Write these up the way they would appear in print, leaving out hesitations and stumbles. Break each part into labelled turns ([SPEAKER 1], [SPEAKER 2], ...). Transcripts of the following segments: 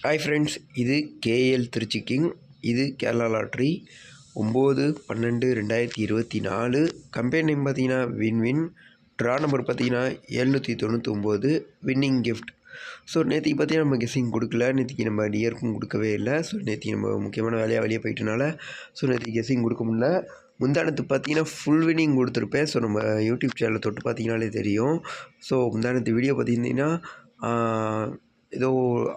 [SPEAKER 1] Hi friends, இது KL Trichy king. இது Kerala lottery 9/12/2024. Company name பார்த்தீங்கன்னா வின். ட்ரா நம்பர் பார்த்தீங்கன்னா 799. Winning gift. ஸோ நேற்றுக்கு பார்த்தீங்கன்னா நம்ம கெஸ்ஸிங் கொடுக்கல. நேற்றுக்கு நம்ம டியருக்கும் கொடுக்கவே இல்லை. ஸோ நேற்றுக்கு நம்ம முக்கியமான வேலையாக வெளியே போயிட்டனால நேற்றுக்கு கெஸ்ஸிங் கொடுக்க முடியல. முந்தானத்து பார்த்தீங்கன்னா ஃபுல் வின்னிங் கொடுத்துருப்பேன். ஸோ நம்ம யூடியூப் சேனலை தொட்டு பார்த்தீங்கனாலே தெரியும். ஸோ முந்தானத்து வீடியோ பார்த்தீங்கன்னா ஏதோ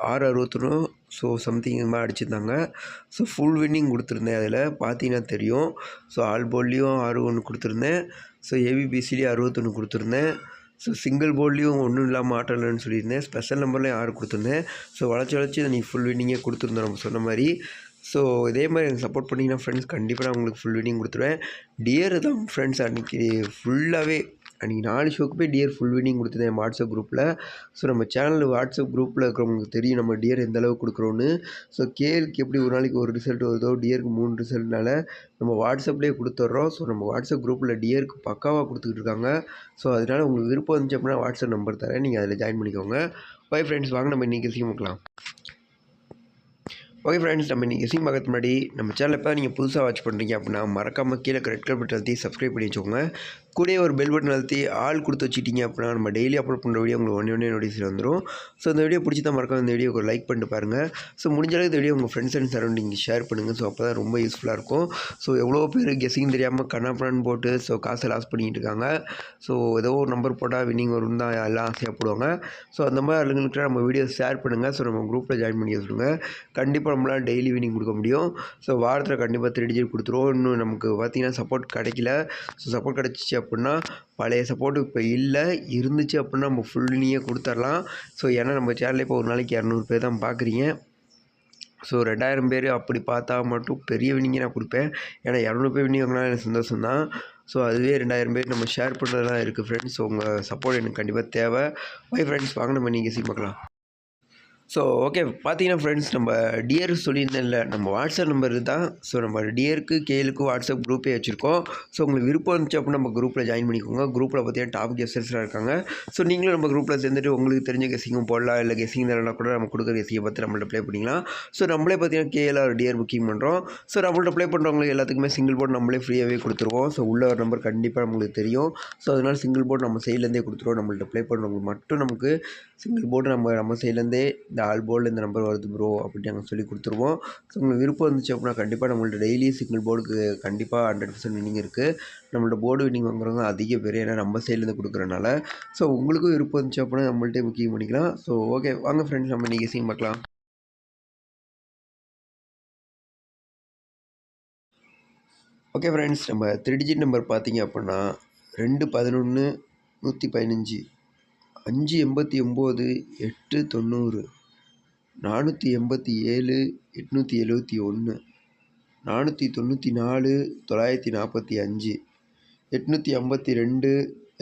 [SPEAKER 1] 661 சம்திங் இது மாதிரி அடிச்சிருந்தாங்க. ஸோ ஃபுல் வின்னிங் கொடுத்துருந்தேன். அதில் பார்த்தீங்கன்னா தெரியும். ஸோ ஆல் போர்ட்லேயும் 61 கொடுத்துருந்தேன். ஸோ ஏபிபிசிலேயும் 61 கொடுத்துருந்தேன். ஸோ சிங்கிள் போர்ட்லேயும் ஒன்றும் இல்லாமல் ஆட்டலன்னு சொல்லியிருந்தேன். ஸ்பெஷல் நம்பர்லேயும் 6 கொடுத்துருந்தேன். ஸோ வளைச்சி நீ ஃபுல் வின்னிங்கே கொடுத்துருந்தோம் நம்ம சொன்ன மாதிரி. ஸோ இதே மாதிரி எனக்கு சப்போர்ட் பண்ணிங்கன்னா ஃப்ரெண்ட்ஸ் கண்டிப்பாக நான் உங்களுக்கு ஃபுல் வின்னிங் கொடுத்துருவேன். டியர் தான் ஃப்ரெண்ட்ஸ் அன்றைக்கி ஃபுல்லாகவே அன்றைக்கி 4 ஷோக்கு போய் டியர் ஃபுல் வின்னிங் கொடுத்துருந்தேன் வாட்ஸ்அப் குரூப்பில். ஸோ நம்ம சேனல் வாட்ஸ்அப் குரூப்பில் இருக்கிறவங்களுக்கு தெரியும் நம்ம டியர் எந்த அளவுக்கு கொடுக்குறோன்னு. ஸோ கேலுக்கு எப்படி ஒரு நாளைக்கு ஒரு ரிசல்ட் வருதோ டியருக்கு 3 ரிசல்ட்னால நம்ம வாட்ஸ்அப்லேயே கொடுத்துட்றோம். ஸோ நம்ம வாட்ஸ்அப் குரூப்பில் டியருக்கு பக்காவாக கொடுத்துக்கிட்டு இருக்காங்க. ஸோ அதனால் உங்களுக்கு விருப்பம் இருந்துச்சு அப்படின்னா வாட்ஸ்அப் நம்பர் தரேன், நீங்கள் அதில் ஜாயின் பண்ணிக்கோங்க. ஓகே ஃப்ரெண்ட்ஸ், வாங்க நம்ம இன்றைக்கி கெஸ்ஸிங் பார்க்கலாம். ஓகே ஃப்ரெண்ட்ஸ், நம்ம இன்றைக்கி கெஸ்ஸிங் பார்க்கறது முன்னாடி நம்ம சேனல் எப்போ நீங்கள் புதுசாக வாட்ச் பண்ணுறீங்க அப்படின்னா மறக்காமல் கீழே ரெட் கலர் பட்டன் அழுத்தி சப்ஸ்கிரைப் பண்ணி வச்சுக்கோங்க. கூடவே ஒரு பெல் பட்டன் அழுத்தி ஆள் கொடுத்து வச்சுட்டிங்க அப்படின்னா நம்ம டெய்லி அப்லோட் பண்ணுற வீடியோ உங்களுக்கு ஒன்றே நோட்டிஃபிகேஷன் வந்துடும். ஸோ இந்த வீடியோ பிடிச்சி தான் மறக்காம இந்த வீடியோக்கு ஒரு லைக் பண்ணிட்டு பாருங்கள். ஸோ முடிஞ்ச அளவுக்கு இந்த வீடியோ உங்கள் ஃப்ரெண்ட்ஸ் அண்ட் சரௌண்டிங் ஷேர் பண்ணுங்கள். ஸோ அப்போ தான் ரொம்ப யூஸ்ஃபுல்லாக இருக்கும். ஸோ எவ்வளோ பேர் கெஸ்ஸிங் தெரியாமல் கண்ணாப்பண்ணான்னு போட்டு காசை லாஸ் பண்ணிக்கிட்டு இருக்காங்க. ஸோ ஏதோ ஒரு நம்பர் போட்டால் வின்னிங் வரும் தான் எல்லாம் ஆசையாக போடுவாங்க. ஸோ அந்த மாதிரி ஆளுங்களுக்கு நம்ம வீடியோ ஷேர் பண்ணுங்கள். ஸோ நம்ம குரூப்பில் ஜாயின் பண்ணி சொல்லுங்கள். கண்டிப்பாக நம்மளால் டெய்லி வின்னிங் கொடுக்க முடியும். ஸோ வாரத்தில் கண்டிப்பாக 3 டிஜிட் கொடுத்துருவோம். இன்னும் நமக்கு பார்த்தீங்கன்னா சப்போர்ட் கிடைக்கல. ஸோ சப்போர்ட் கிடச்சிச்சு அப்படின்னா பழைய சப்போர்ட்டு இப்போ இல்லை, இருந்துச்சு அப்படின்னா நம்ம ஃபுல்லியே கொடுத்துடலாம். ஸோ ஏன்னா நம்ம சேனலில் இப்போ ஒரு நாளைக்கு 200 பேர் தான் பார்க்குறீங்க. ஸோ 2000 பேர் அப்படி பார்த்தா மட்டும் பெரிய வின்னிங்கே நான் கொடுப்பேன். ஏன்னா 200 பேர் வின்னிங் வாங்கினா எனக்கு சந்தோஷம் தான். ஸோ அதுவே 2000 பேர் நம்ம ஷேர் பண்ணுறதுலாம் இருக்குது ஃப்ரெண்ட்ஸ். ஸோ உங்கள் சப்போர்ட் எனக்கு கண்டிப்பாக தேவை. ஓகே ஃப்ரெண்ட்ஸ், வாங்க நம்ம நீங்கள் பார்க்கலாம். ஸோ ஓகே பார்த்தீங்கன்னா ஃப்ரெண்ட்ஸ், நம்ம டியர் சொல்லியிருந்தேன்ல நம்ம வாட்ஸ்அப் நம்பர் தான். ஸோ நம்ம டியருக்கு கேலுக்கும் வாட்ஸ்அப் குரூப்பே வச்சுருக்கோம். ஸோ உங்களுக்கு விருப்பம் இருந்துச்சு அப்படின்னா நம்ம குரூப்பில் ஜாயின் பண்ணிக்கோங்க. குரூப்பில் பார்த்தீங்கன்னா டாப் கெஸ்டர்ஸ்லாம் இருக்காங்க. ஸோ நீங்களும் நம்ம குரூப்பில் சேர்ந்துட்டு உங்களுக்கு தெரிஞ்ச கெஸ்ஸிங்கும் போடலாம். இல்லை கெஸ்ஸிங் தரலாம் கூட நம்ம கொடுக்குற கெஸ்ஸிங்கை பார்த்து நம்மள்ட்ட ப்ளே பண்ணிக்கலாம். ஸோ நம்மளே பார்த்தீங்கன்னா கேஎல் டியர் புக்கிங் பண்ணுறோம். ஸோ நம்மள்ட்ட ப்ளே பண்ணுறவங்களுக்கு எல்லாத்துக்குமே சிங்கிள் போர்டு நம்மளே ஃப்ரீயாகவே கொடுத்துருவோம். ஸோ உள்ள ஒரு நம்பர் கண்டிப்பாக நம்மளுக்கு தெரியும். ஸோ அதனால் சிங்கிள் போர்டு நம்ம சைட்லேருந்தே கொடுத்துருவோம். நம்மள்ட்ட ப்ளே பண்ணுறவங்களுக்கு மட்டும் நமக்கு சிங்கிள் போர்டு நம்ம சைட்லேருந்தே இந்த ஆல் போர்டில் இந்த நம்பர் வருது ப்ரோ அப்படி நாங்கள் சொல்லி கொடுத்துருவோம். ஸோ உங்களுக்கு விருப்பம் இருந்துச்சு அப்படின்னா கண்டிப்பாக நம்மள்ட்ட டெய்லி சிங்கிள் போர்டுக்கு கண்டிப்பாக 100% வின்னிங் இருக்குது. நம்மள்ட்ட போர்டு வின்னிங் வாங்குறவங்க அதிக பேர், ஏன்னா நம்ம சைட்லேருந்து கொடுக்குறனால. ஸோ உங்களுக்கும் விருப்பம் இருந்துச்சு அப்படின்னா நம்மள்ட்டே புக்கிங் பண்ணிக்கலாம். ஸோ ஓகே வாங்க ஃப்ரெண்ட்ஸ், நம்ம நீங்கள் சீன் பார்க்கலாம். ஓகே ஃப்ரெண்ட்ஸ், நம்ம 3 டிஜிட் நம்பர் பார்த்தீங்க அப்படின்னா 211 115 589 890 487 871 494 945 852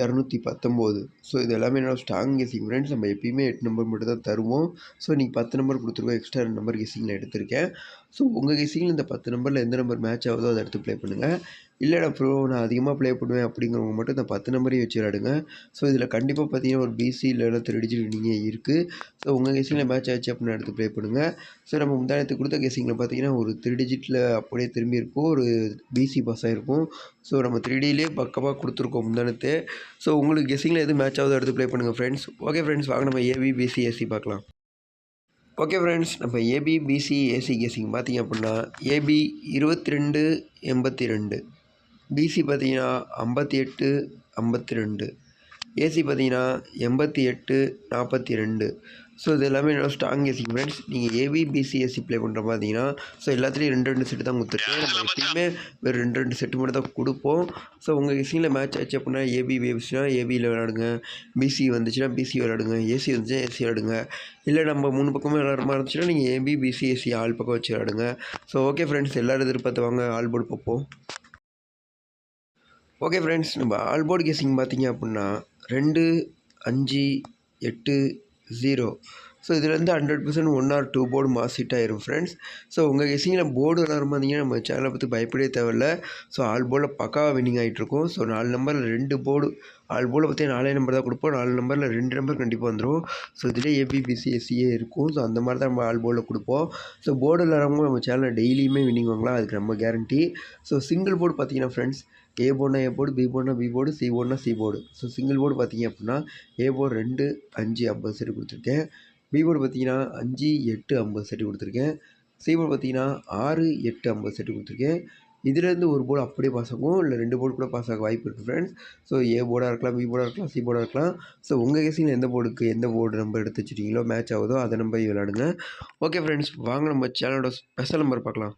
[SPEAKER 1] 219. ஸோ இது எல்லாமே என்னோட ஸ்ட்ராங் கெஸ்ஸிங் ஃப்ரெண்ட்ஸ். நம்ம எப்பயுமே 8 நம்பர் மட்டும் தான் தருவோம். ஸோ நீங்கள் 10 நம்பர் கொடுத்துருக்கோம், எக்ஸ்ட்ரா 2 நம்பர் கெஸ்ஸிங்கில் எடுத்திருக்கேன். ஸோ உங்கள் கெஸ்ஸிங்கில் இந்த 10 நம்பரில் எந்த நம்பர் மேட்ச் ஆகுதோ அதை எடுத்து ப்ளே பண்ணுங்கள். இல்லைடா ப்ரோ நான் அதிகமாக ப்ளே பண்ணுவேன் அப்படிங்கிறவங்க மட்டும் இந்த 10 நம்பரையும் வச்சு விளாடுங்க. ஸோ இதில் கண்டிப்பாக பார்த்தீங்கன்னா ஒரு பிசி இல்லைனா 3 டிஜிட் வின்னிங்கே இருக்குது. ஸோ உங்கள் கெஸ்ஸிங்கில் மேட்ச் ஆச்சு அப்படின்னு எடுத்து ப்ளே பண்ணுங்கள். ஸோ நம்ம முந்தானத்துக்கு கொடுத்த கெஸ்ஸிங்கில் பார்த்தீங்கன்னா ஒரு 3 டிஜிட்டில் அப்படியே திரும்பி இருக்கும், ஒரு பிசி பாஸ் ஆகிருக்கும். ஸோ நம்ம 3Dலேயே பக்கமாக கொடுத்துருக்கோம் முந்தானத்து. ஸோ உங்களுக்கு கெஸ்ஸிங்கில் எது மேட்ச் ஆகுதோ எடுத்து ப்ளே பண்ணுங்கள் ஃப்ரெண்ட்ஸ். ஓகே ஃப்ரெண்ட்ஸ், வாங்க நம்ம ஏபிபிசி ஏசி பார்க்கலாம். ஓகே ஃப்ரெண்ட்ஸ், நம்ம ஏபிபிசி ஏசி கெஸ்ஸிங் பார்த்தீங்க அப்படின்னா ஏபி 2282, பிசி பார்த்தீங்கன்னா 58 52, ஏசி பார்த்தீங்கன்னா 88 42. ஸோ இது எல்லாமே என்னோட ஸ்ட்ராங் கெஸ்ஸிங் ஃப்ரெண்ட்ஸ். நீங்கள் ஏபிபிசிஎஸ்சி ப்ளே பண்ணுற பார்த்தீங்கன்னா ஸோ எல்லாத்துலேயும் 2 செட்டு தான் கொடுத்துருக்கேன். நம்ம எப்பயுமே வெறும் 2 செட்டு மட்டும் தான் கொடுப்போம். ஸோ உங்கள் கெஸ்ஸிங்கில் மேட்ச் ஆச்சு அப்படின்னா ஏபி வந்துச்சுன்னா ஏபியில் விளாடுங்க, பிசி வந்துச்சுன்னா பிசி விளாடுங்க, ஏசி வந்துச்சுன்னா ஏசி விளாடுங்க. இல்லை நம்ம 3 பக்கமே விளாட்ற மாதிரி இருந்துச்சுன்னா நீங்கள் ஏபிபிசிஎஸ்சி ஆல் பக்கம் வச்சு விளாடுங்க. ஸோ ஓகே ஃப்ரெண்ட்ஸ், எல்லோரும் எதிர்பார்த்து வாங்க ஆல் போர்டு பார்ப்போம். ஓகே ஃப்ரெண்ட்ஸ், நம்ம ஆல் போர்டு கெஸ்ஸிங் பார்த்தீங்க அப்படின்னா 2 5 8 0. ஸோ இதுலேருந்து 100% 1 ஆர் 2 போர்டு மாஸ் ஹிட் ஆயிரும் ஃப்ரெண்ட்ஸ். ஸோ உங்கள் கெஸ்ஸிங்கில் போர்டு விளாட்ற இருந்தீங்கன்னா நம்ம சேனலை பற்றி பயப்படவே தேவையில்ல. ஸோ ஆல் போர்டில் பக்காவாக வின்னிங் ஆகிட்ருக்கும். ஸோ 4 நம்பரில் 2 போர்டு ஆல் போர்டில் பார்த்தீங்கன்னா 4 நம்பர் தான் கொடுப்போம். 4 நம்பரில் 2 நம்பர் கண்டிப்பாக வந்துடும். ஸோ இதிலே ஏபிபிசி எஸ்சிஏ இருக்கும். ஸோ அந்த மாதிரி தான் நம்ம ஆல் போர்டில் கொடுப்போம். ஸோ போர்டு விளாட்றவங்க நம்ம சேனலில் டெய்லியுமே வின்னிங் வாங்கலாம். அதுக்கு நம்ம கேரண்டி. ஸோ சிங்கிள் போர்டு பார்த்தீங்கன்னா ஃப்ரெண்ட்ஸ், ஏ போர்டுனா ஏ போர்டு, பி போர்டுனா பி போர்டு, சி போர்டுனா C board. So single board பார்த்தீங்க அப்படின்னா ஏ போர்டு 2, 5, 50 செட்டு கொடுத்துருக்கேன். பி போர்டு பார்த்தீங்கன்னா 5, 8, 50 செட்டு கொடுத்துருக்கேன். சி போர்டு பார்த்தீங்கன்னா 6, 8, 50 செட்டு கொடுத்துருக்கேன். இதுலேருந்து ஒரு போர்டு அப்படியே பாஸ் ஆகும், இல்லை 2 போர்டு கூட பாஸ் ஆக வாய்ப்பு இருக்குது ஃப்ரெண்ட்ஸ். ஸோ ஏ போர்டாக இருக்கலாம், பி போர்டாக இருக்கலாம், சி போர்டாக இருக்கலாம். ஸோ உங்கள் கேஸிங்கில் எந்த போர்டுக்கு எந்த போர்டு நம்பர் எடுத்து வச்சுட்டீங்களோ மேட்ச் ஆகுதோ அதை நம்பர் விளையாடுங்க. ஓகே ஃப்ரெண்ட்ஸ், வாங்க நம்ம சேனலோட ஸ்பெஷல் நம்பர் பார்க்கலாம்.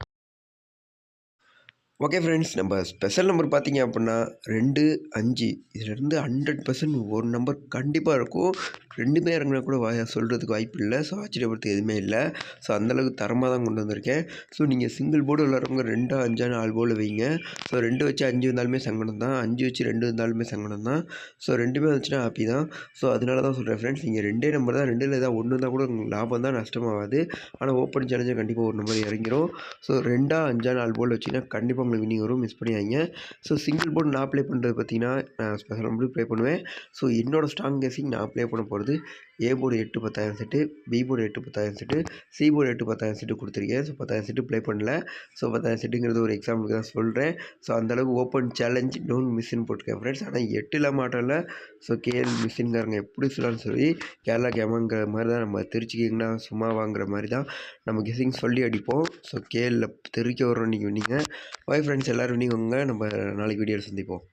[SPEAKER 1] ஓகே ஃப்ரெண்ட்ஸ், நம்ம ஸ்பெஷல் நம்பர் பார்த்தீங்க அப்படின்னா 2, 5 இதிலேருந்து 100% ஒரு நம்பர் கண்டிப்பாக இருக்கும். 2மே இறங்கினா கூட சொல்கிறதுக்கு வாய்ப்பு இல்லை. ஸோ ஆச்சரியப்படுறதுக்கு எதுவுமே இல்லை. ஸோ அந்தளவுக்கு தரமாக தான் கொண்டு வந்திருக்கேன். ஸோ நீங்கள் சிங்கிள் போர்டு விளாட்றவங்க 2, 5 ஆல் போர்டில் வைங்க. ஸோ 2 வச்சு 5 வந்தாலுமே சங்கடம் தான், 5 வச்சு 2 வந்தாலுமே சங்கடம் தான். ஸோ 2மே வந்துச்சுன்னா ஹாப்பி தான். ஸோ அதனால தான் சொல்கிறேன் ஃப்ரெண்ட்ஸ், நீங்கள் 2 நம்பர் தான், 2ல் ஏதாவது 1 இருந்தால் கூட உங்களுக்கு லாபம் தான், நஷ்டமாகாது. ஆனால் ஓப்பன் சேலஞ்சாக கண்டிப்பாக ஒரு நம்பர் இறங்கிடும். ஸோ 2, 5 ஆல் போர்டில் வச்சிங்கன்னா கண்டிப்பாக உங்களுக்கு வின்னிங் வரும். மிஸ் பண்ணியாங்க. ஸோ சிங்கிள் போர்டு நான் ப்ளே பண்ணுறது பார்த்தீங்கன்னா நான் ஸ்பெஷல் நம்பர் ப்ளே பண்ணுவேன். ஸோ என்னோடய ஸ்ட்ராங் கெஸ்ஸிங் நான் ப்ளே பண்ண போகிறது A board 8, 10,000 set, B board 8, 10,000 set, C board 8, 10,000 set கொடுத்துருக்கேன். ஸோ 10,000 செட்டு ப்ளே பண்ணல. ஸோ 10,000 செட்டுங்கிறது ஒரு எக்ஸாம்பிளுக்கு தான் சொல்கிறேன். ஸோ அந்தளவுக்கு ஓப்பன் சேலஞ்ச் டோன்ட் மிஸ்ன்னு போட்டிருக்கேன் ஃப்ரெண்ட்ஸ். ஆனால் 8 இல்லாமல் ஆட்டம்ல. ஸோ கேஎல் மிஸ்ஸின்காரங்க எப்படி சொல்லலாம்னு சொல்லி கேரளா கேமாங்கிற மாதிரி தான், நம்ம திருச்சிக்கிங்கன்னா சும்மா வாங்குற மாதிரி தான் நம்ம கெஸ்ஸிங் சொல்லி அடிப்போம். ஸோ கேஎல்ல தெரிவிக்க வரோம் நீங்கள் வின்னிங்க. பாய் ஃப்ரெண்ட்ஸ், எல்லோரும் வின்னிங்க. நம்ம நாளைக்கு வீடியோவில் சந்திப்போம்.